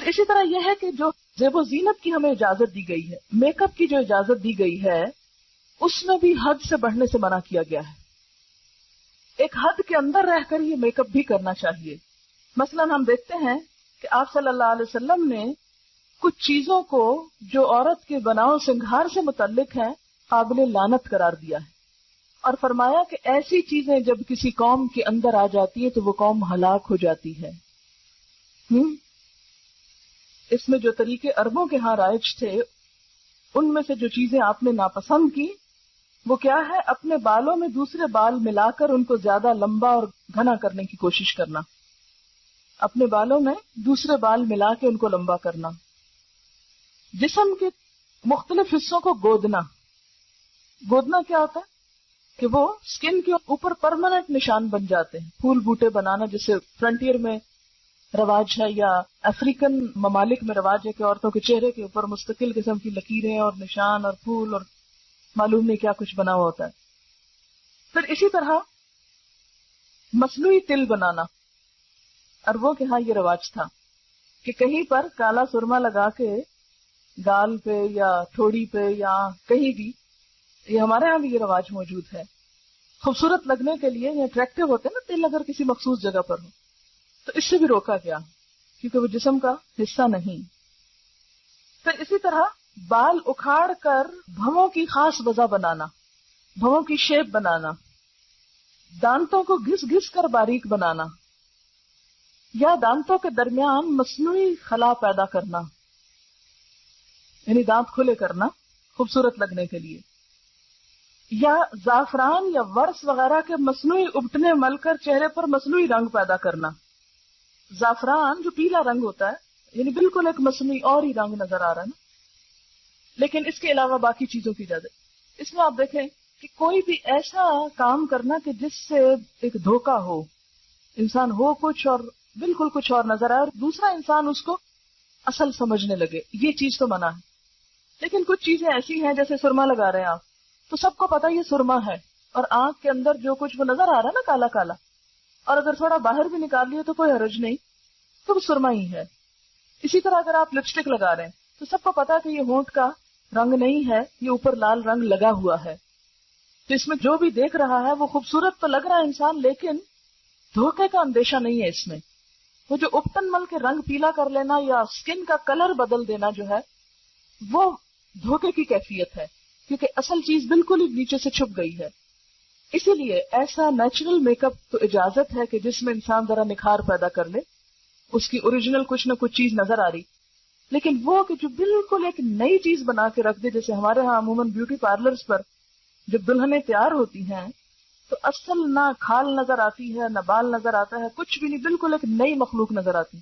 اسی طرح یہ ہے کہ جو زیب و زینت کی ہمیں اجازت دی گئی ہے، میک اپ کی جو اجازت دی گئی ہے، اس میں بھی حد سے بڑھنے سے منع کیا گیا ہے. ایک حد کے اندر رہ کر یہ میک اپ بھی کرنا چاہیے. مثلا ہم دیکھتے ہیں کہ آپ صلی اللہ علیہ وسلم نے کچھ چیزوں کو جو عورت کے بناؤ سنگھار سے متعلق ہیں قابل لعنت قرار دیا ہے، اور فرمایا کہ ایسی چیزیں جب کسی قوم کے اندر آ جاتی ہیں تو وہ قوم ہلاک ہو جاتی ہے. اس میں جو طریقے عربوں کے ہاں رائج تھے، ان میں سے جو چیزیں آپ نے ناپسند کی وہ کیا ہے؟ اپنے بالوں میں دوسرے بال ملا کر ان کو زیادہ لمبا اور گھنا کرنے کی کوشش کرنا. اپنے بالوں میں دوسرے بال ملا کے ان کو لمبا کرنا. جسم کے مختلف حصوں کو گودنا. گودنا کیا ہوتا ہے؟ کہ وہ سکن کے اوپر پرماننٹ نشان بن جاتے ہیں. پھول بوٹے بنانا جسے فرنٹیئر میں رواج ہے، یا افریقن ممالک میں رواج ہے کہ عورتوں کے چہرے کے اوپر مستقل قسم کی لکیریں اور نشان اور پھول اور معلوم نہیں کیا کچھ بنا ہوا ہوتا ہے. پھر اسی طرح مصنوعی تل بنانا. عربوں کے ہاں یہ رواج تھا کہ کہیں پر کالا سرما لگا کے گال پہ یا ٹھوڑی پہ یا کہیں بھی، یہ ہمارے ہاں بھی یہ رواج موجود ہے، خوبصورت لگنے کے لیے یا اٹریکٹیو ہوتے ہیں نا تل، اگر کسی مخصوص جگہ پر ہو تو اس سے بھی روکا گیا کیونکہ وہ جسم کا حصہ نہیں. پھر اسی طرح بال اکھاڑ کر بھووں کی خاص وضع بنانا، بھووں کی شیپ بنانا، دانتوں کو گھس گھس کر باریک بنانا، یا دانتوں کے درمیان مصنوعی خلا پیدا کرنا، یعنی دانت کھلے کرنا خوبصورت لگنے کے لیے، یا زعفران یا ورس وغیرہ کے مصنوعی ابٹنے مل کر چہرے پر مصنوعی رنگ پیدا کرنا. زعفران جو پیلا رنگ ہوتا ہے، یعنی بالکل ایک مصنوعی اور ہی رنگ نظر آ رہا ہے نا، لیکن اس کے علاوہ باقی چیزوں کی اجازت. اس میں آپ دیکھیں کہ کوئی بھی ایسا کام کرنا کہ جس سے ایک دھوکہ ہو، انسان ہو کچھ اور بالکل کچھ اور نظر آئے اور دوسرا انسان اس کو اصل سمجھنے لگے، یہ چیز تو منع ہے. لیکن کچھ چیزیں ایسی ہیں جیسے سرما لگا رہے ہیں آپ، تو سب کو پتا یہ سرما ہے، اور آنکھ کے اندر جو کچھ وہ نظر آ رہا ہے نا کالا کالا، اور اگر تھوڑا باہر بھی نکال لیے تو کوئی حرج نہیں، تو وہ سرما ہی ہے. اسی طرح اگر آپ لپسٹک لگا رہے ہیں تو سب کو پتا کہ یہ ہونٹ کا رنگ نہیں ہے، یہ اوپر لال رنگ لگا ہوا ہے. تو اس میں جو بھی دیکھ رہا ہے وہ خوبصورت تو لگ رہا ہے انسان، لیکن دھوکے کا اندیشہ نہیں ہے اس میں. وہ جو اپٹن مل کے رنگ پیلا کر لینا یا سکن کا کلر بدل دینا جو ہے وہ دھوکے کی کیفیت ہے، کیونکہ اصل چیز بالکل ہی نیچے سے چھپ گئی ہے. اسی لیے ایسا نیچرل میک اپ تو اجازت ہے کہ جس میں انسان ذرا نکھار پیدا کر لے، اس کی اوریجنل کچھ نہ کچھ چیز نظر آ رہی. لیکن وہ کہ جو بالکل ایک نئی چیز بنا کے رکھ دے، جیسے ہمارے ہاں عموماً بیوٹی پارلرز پر جب دلہنیں تیار ہوتی ہیں تو اصل نہ کھال نظر آتی ہے نہ بال نظر آتا ہے، کچھ بھی نہیں، بالکل ایک نئی مخلوق نظر آتی.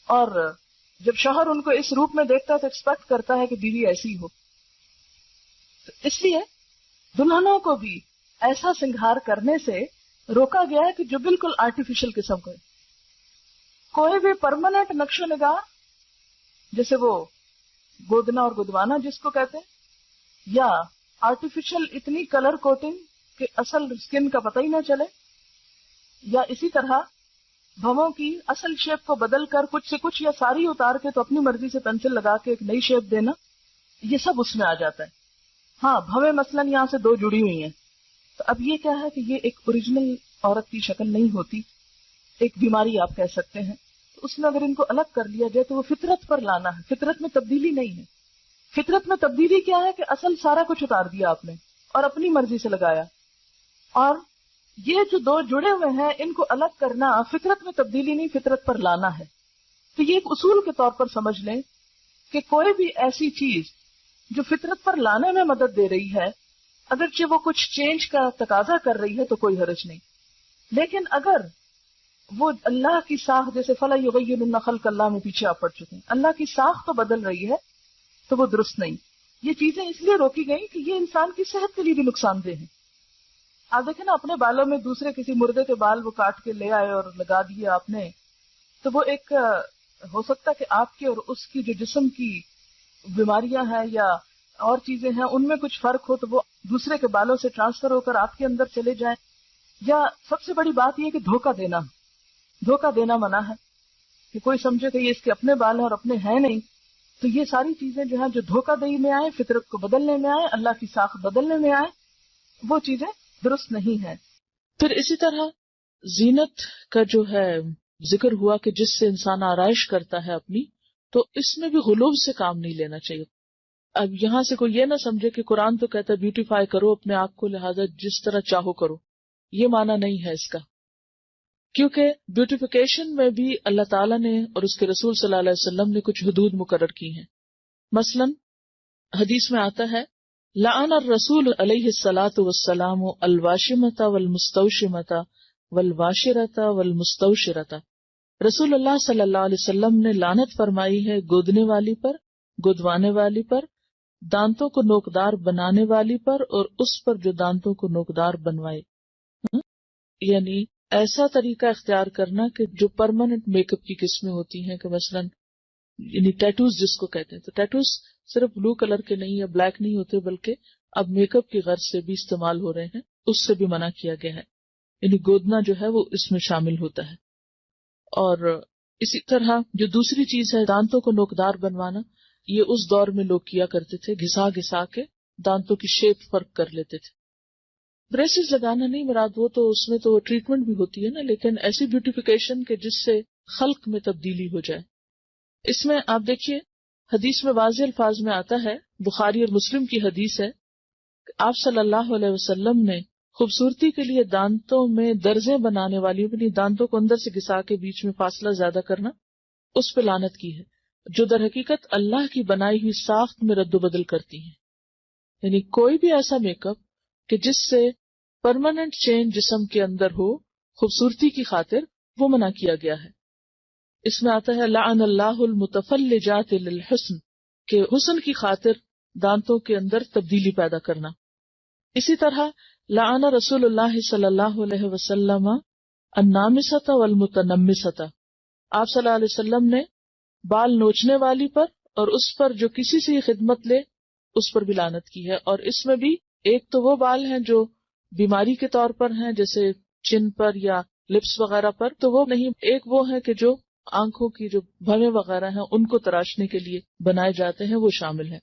اور جب شوہر ان کو اس روپ میں دیکھتا ہے تو ایکسپیکٹ کرتا ہے کہ بیوی ایسی ہو. تو اس لیے دلہنوں کو بھی ایسا سنگھار کرنے سے روکا گیا ہے کہ جو بالکل آرٹیفیشل قسم کا ہے. کوئی بھی پرماننٹ نقش و نگار جیسے وہ گودنا اور گدوانا جس کو کہتے ہیں، یا آرٹیفیشل اتنی کلر کوٹنگ کہ اصل سکن کا پتہ ہی نہ چلے، یا اسی طرح بھووں کی اصل شیپ کو بدل کر کچھ سے کچھ یا ساری اتار کے تو اپنی مرضی سے پینسل لگا کے ایک نئی شیپ دینا، یہ سب اس میں آ جاتا ہے. ہاں بھویں مثلاً یہاں سے دو جڑی ہوئی ہیں تو اب یہ کیا ہے کہ یہ ایک اوریجنل عورت کی شکل نہیں ہوتی، ایک بیماری آپ کہہ سکتے ہیں. تو اس میں اگر ان کو الگ کر لیا جائے تو وہ فطرت پر لانا ہے، فطرت میں تبدیلی نہیں ہے. فطرت میں تبدیلی کیا ہے کہ اصل سارا کچھ اتار دیا آپ نے اور اپنی مرضی سے لگایا. اور یہ جو دو جڑے ہوئے ہیں ان کو الگ کرنا فطرت میں تبدیلی نہیں، فطرت پر لانا ہے. تو یہ ایک اصول کے طور پر سمجھ لیں کہ کوئی بھی ایسی چیز جو فطرت پر لانے میں مدد دے رہی ہے، اگرچہ وہ کچھ چینج کا تقاضا کر رہی ہے تو کوئی حرج نہیں، لیکن اگر وہ اللہ کی ساخت جیسے فَلَا يُغَيِّرُنَّ خَلْقَ اللَّهِ میں پیچھے آپ پڑ چکے ہیں، اللہ کی ساخت تو بدل رہی ہے تو وہ درست نہیں. یہ چیزیں اس لیے روکی گئی کہ یہ انسان کی صحت کے لیے بھی نقصان دہ ہے. آپ دیکھیں نا اپنے بالوں میں دوسرے کسی مردے کے بال وہ کاٹ کے لے آئے اور لگا دیے آپ نے، تو وہ ایک ہو سکتا کہ آپ کے اور اس کی جو جسم کی بیماریاں ہیں یا اور چیزیں ہیں ان میں کچھ فرق ہو تو وہ دوسرے کے بالوں سے ٹرانسفر ہو کر آپ کے اندر چلے جائیں. یا سب سے بڑی بات یہ کہ دھوکہ دینا منع ہے. کہ کوئی سمجھے کہ یہ اس کے اپنے بال ہیں اور اپنے ہیں نہیں. تو یہ ساری چیزیں جو ہیں جو دھوکہ دہی میں آئے، فطرت کو بدلنے میں آئے، اللہ کی ساخت بدلنے میں آئے، وہ چیزیں درست نہیں ہیں. پھر اسی طرح زینت کا جو ہے ذکر ہوا کہ جس سے انسان آرائش کرتا ہے اپنی، تو اس میں بھی غلوب سے کام نہیں لینا چاہیے. اب یہاں سے کوئی یہ نہ سمجھے کہ قرآن تو کہتا ہے بیوٹیفائی کرو اپنے آپ کو، لہذا جس طرح چاہو کرو. یہ معنی نہیں ہے اس کا، کیونکہ بیوٹیفیکیشن میں بھی اللہ تعالیٰ نے اور اس کے رسول صلی اللہ علیہ وسلم نے کچھ حدود مقرر کی ہیں. مثلا حدیث میں آتا ہے لعن الرسول علیہ الصلاۃ والسلام الواشمۃ والمستوشمۃ والواشرۃ والمستوشرۃ. رسول اللہ صلی اللہ علیہ وسلم نے لعنت فرمائی ہے گودنے والی پر، گودوانے والی پر، دانتوں کو نوکدار بنانے والی پر، اور اس پر جو دانتوں کو نوکدار بنوائے. یعنی ایسا طریقہ اختیار کرنا کہ جو پرماننٹ میک اپ کی قسمیں ہوتی ہیں، کہ مثلا یعنی ٹیٹوز جس کو کہتے ہیں، تو ٹیٹوز صرف بلو کلر کے نہیں یا بلیک نہیں ہوتے، بلکہ اب میک اپ کی غرض سے بھی استعمال ہو رہے ہیں، اس سے بھی منع کیا گیا ہے. یعنی گودنا جو ہے وہ اس میں شامل ہوتا ہے. اور اسی طرح جو دوسری چیز ہے دانتوں کو نوکدار بنوانا، یہ اس دور میں لوگ کیا کرتے تھے، گھسا گھسا کے دانتوں کی شیپ فرق کر لیتے تھے. بریسز لگانا نہیں مراد، وہ تو اس میں تو ٹریٹمنٹ بھی ہوتی ہے نا، لیکن ایسی بیوٹیفیکیشن کہ جس سے خلق میں تبدیلی ہو جائے. اس میں آپ دیکھیے حدیث میں واضح الفاظ میں آتا ہے، بخاری اور مسلم کی حدیث ہے، آپ صلی اللہ علیہ وسلم نے خوبصورتی کے لیے دانتوں میں درزیں بنانے والی، یعنی دانتوں کو اندر سے گھسا کے بیچ میں فاصلہ زیادہ کرنا، اس پہ لعنت کی ہے، جو در حقیقت اللہ کی بنائی ہوئی ساخت میں رد و بدل کرتی ہیں. یعنی کوئی بھی ایسا میک اپ کہ جس سے پرماننٹ چینج جسم کے اندر ہو خوبصورتی کی خاطر، وہ منع کیا گیا ہے. اس میں آتا ہے لعن اللہ المتفلجات للحسن، کہ حسن کی خاطر دانتوں کے اندر تبدیلی پیدا کرنا. اسی طرح لعن رسول اللہ صلی اللہ علیہ وسلم النامست والمتنمست، آپ صلی اللہ علیہ وسلم نے بال نوچنے والی پر اور اس پر جو کسی سے خدمت لے اس پر بھی لعنت کی ہے. اور اس میں بھی ایک تو وہ بال ہیں جو بیماری کے طور پر ہیں، جیسے چن پر یا لپس وغیرہ پر، تو وہ نہیں. ایک وہ ہے کہ جو آنکھوں کی جو بھویں وغیرہ ہیں ان کو تراشنے کے لیے بنائے جاتے ہیں، وہ شامل ہیں.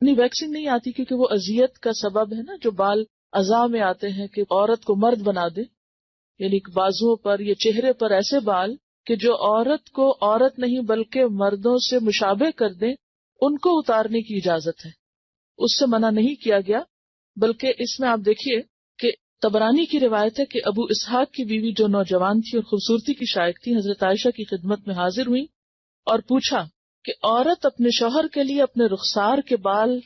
نہیں، ویکسنگ نہیں آتی کیونکہ وہ اذیت کا سبب ہے نا. جو بال اعضاء میں آتے ہیں کہ عورت کو مرد بنا دے، یعنی بازوؤں پر یا چہرے پر ایسے بال کہ جو عورت کو عورت نہیں بلکہ مردوں سے مشابہ کر دیں، ان کو اتارنے کی اجازت ہے، اس سے منع نہیں کیا گیا. بلکہ اس میں آپ دیکھیے کہ طبرانی کی روایت ہے کہ ابو اسحاق کی بیوی جو نوجوان تھی اور خوبصورتی کی شائق تھی، حضرت عائشہ کی خدمت میں حاضر ہوئی اور پوچھا کہ عورت اپنے شوہر کے لیے اپنے رخسار کے بال،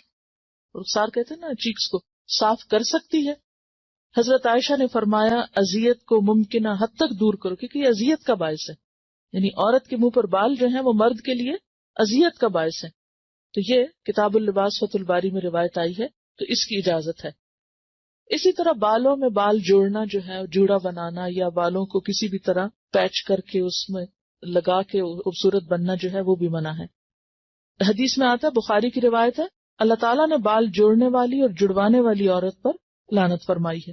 رخسار کہتے ہیں نا چیکس کو، صاف کر سکتی ہے؟ حضرت عائشہ نے فرمایا اذیت کو ممکنہ حد تک دور کرو، کیونکہ یہ اذیت کا باعث ہے. یعنی عورت کے منہ پر بال جو ہیں وہ مرد کے لیے اذیت کا باعث ہے. تو یہ کتاب اللباس فتح الباری میں روایت آئی ہے، تو اس کی اجازت ہے. اسی طرح بالوں میں بال جوڑنا جو ہے، جوڑا بنانا یا بالوں کو کسی بھی طرح پیچ کر کے اس میں لگا کے خوبصورت بننا جو ہے وہ بھی منع ہے. حدیث میں آتا ہے، بخاری کی روایت ہے، اللہ تعالیٰ نے بال جوڑنے والی اور جڑوانے والی عورت پر لعنت فرمائی ہے.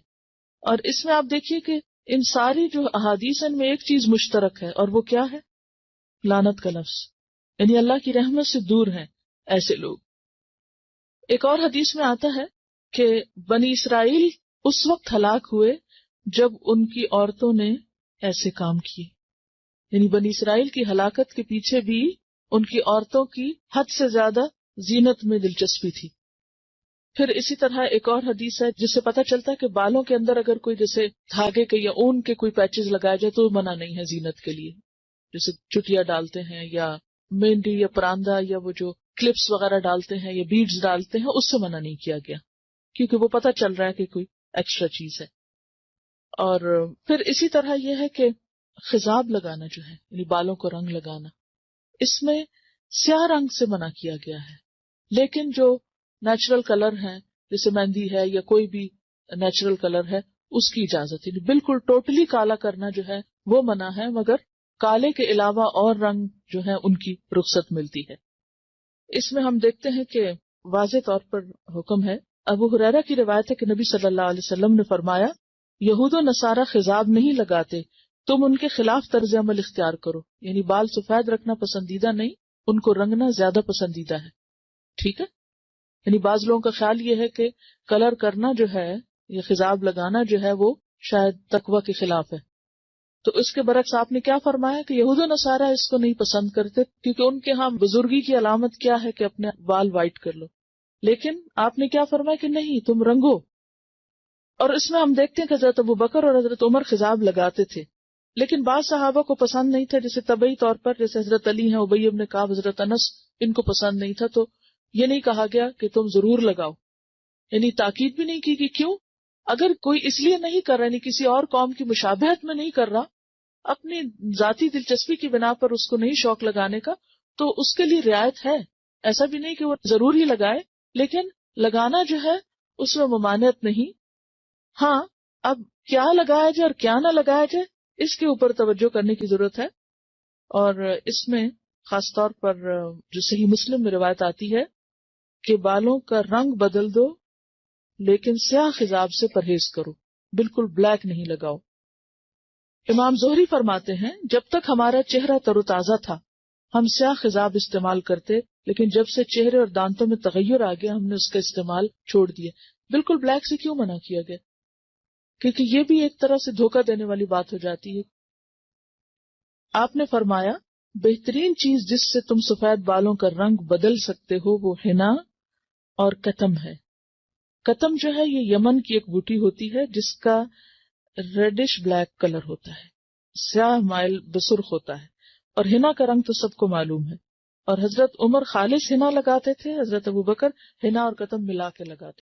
اور اس میں آپ دیکھیے کہ ان ساری جو احادیث ان میں ایک چیز مشترک ہے، اور وہ کیا ہے؟ لعنت کا لفظ. یعنی اللہ کی رحمت سے دور ہیں ایسے لوگ. ایک اور حدیث میں آتا ہے کہ بنی اسرائیل اس وقت ہلاک ہوئے جب ان کی عورتوں نے ایسے کام کیے. یعنی بنی اسرائیل کی ہلاکت کے پیچھے بھی ان کی عورتوں کی حد سے زیادہ زینت میں دلچسپی تھی. پھر اسی طرح ایک اور حدیث ہے جس سے پتہ چلتا ہے کہ بالوں کے اندر اگر کوئی جیسے دھاگے کے یا اون کے کوئی پیچز لگائے جائے تو منع نہیں ہے زینت کے لیے، جیسے چٹیا ڈالتے ہیں یا مہندی یا پراندہ یا وہ جو کلپس وغیرہ ڈالتے ہیں یا بیڈز ڈالتے ہیں، اس سے منع نہیں کیا گیا کیونکہ وہ پتہ چل رہا ہے کہ کوئی ایکسٹرا چیز ہے. اور پھر اسی طرح یہ ہے کہ خضاب لگانا جو ہے، یعنی بالوں کو رنگ لگانا، اس میں سیاہ رنگ سے منع کیا گیا ہے. لیکن جو نیچرل کلر ہیں جیسے مہندی ہے یا کوئی بھی نیچرل کلر ہے اس کی اجازت ہے. بالکل ٹوٹلی کالا کرنا جو ہے وہ منع ہے، مگر کالے کے علاوہ اور رنگ جو ہے ان کی رخصت ملتی ہے. اس میں ہم دیکھتے ہیں کہ واضح طور پر حکم ہے. ابو ہریرہ کی روایت ہے کہ نبی صلی اللہ علیہ وسلم نے فرمایا، یہود و نصارہ خضاب نہیں لگاتے تم ان کے خلاف طرز عمل اختیار کرو، یعنی بال سفید رکھنا پسندیدہ نہیں، ان کو رنگنا زیادہ پسندیدہ ہے. ٹھیک ہے، یعنی بعض لوگوں کا خیال یہ ہے کہ کلر کرنا جو ہے یا خضاب لگانا جو ہے وہ شاید تقوی کے خلاف ہے. تو اس کے برعکس آپ نے کیا فرمایا کہ یہود و نصارہ اس کو نہیں پسند کرتے، کیونکہ ان کے ہاں بزرگی کی علامت کیا ہے کہ اپنے بال وائٹ کر لو. لیکن آپ نے کیا فرمایا کہ نہیں، تم رنگو. اور اس میں ہم دیکھتے ہیں کہ حضرت ابوبکر اور حضرت عمر خضاب لگاتے تھے، لیکن بعض صحابہ کو پسند نہیں تھا، جیسے طبعی طور پر جیسے حضرت علی ہیں، ابی بن کعب، حضرت انس، ان کو پسند نہیں تھا. تو یہ نہیں کہا گیا کہ تم ضرور لگاؤ، یعنی تاکید بھی نہیں کی کہ کیوں. اگر کوئی اس لیے نہیں کر رہا، یعنی کسی اور قوم کی مشابہت میں نہیں کر رہا، اپنی ذاتی دلچسپی کی بنا پر اس کو نہیں شوق لگانے کا، تو اس کے لیے رعایت ہے. ایسا بھی نہیں کہ وہ ضرور ہی لگائے، لیکن لگانا جو ہے اس میں ممانعت نہیں. ہاں، اب کیا لگایا جائے اور کیا نہ لگایا جائے اس کے اوپر توجہ کرنے کی ضرورت ہے. اور اس میں خاص طور پر جو صحیح مسلم میں روایت آتی ہے کہ بالوں کا رنگ بدل دو لیکن سیاہ خضاب سے پرہیز کرو، بالکل بلیک نہیں لگاؤ. امام زہری فرماتے ہیں جب تک ہمارا چہرہ تر و تازہ تھا ہم سیاہ خضاب استعمال کرتے، لیکن جب سے چہرے اور دانتوں میں تغیر آ گیا ہم نے اس کا استعمال چھوڑ دیا. بالکل بلیک سے کیوں منع کیا گیا؟ کیونکہ یہ بھی ایک طرح سے دھوکہ دینے والی بات ہو جاتی ہے. آپ نے فرمایا بہترین چیز جس سے تم سفید بالوں کا رنگ بدل سکتے ہو وہ حنا اور کتم ہے. کتم جو ہے یہ یمن کی ایک بوٹی ہوتی ہے جس کا ریڈش بلیک کلر ہوتا ہے، سیاہ مائل بسرخ ہوتا ہے. اور حنا کا رنگ تو سب کو معلوم ہے. اور حضرت عمر خالص حنا لگاتے تھے، حضرت ابوبکر حنا اور کتم ملا کے لگاتے.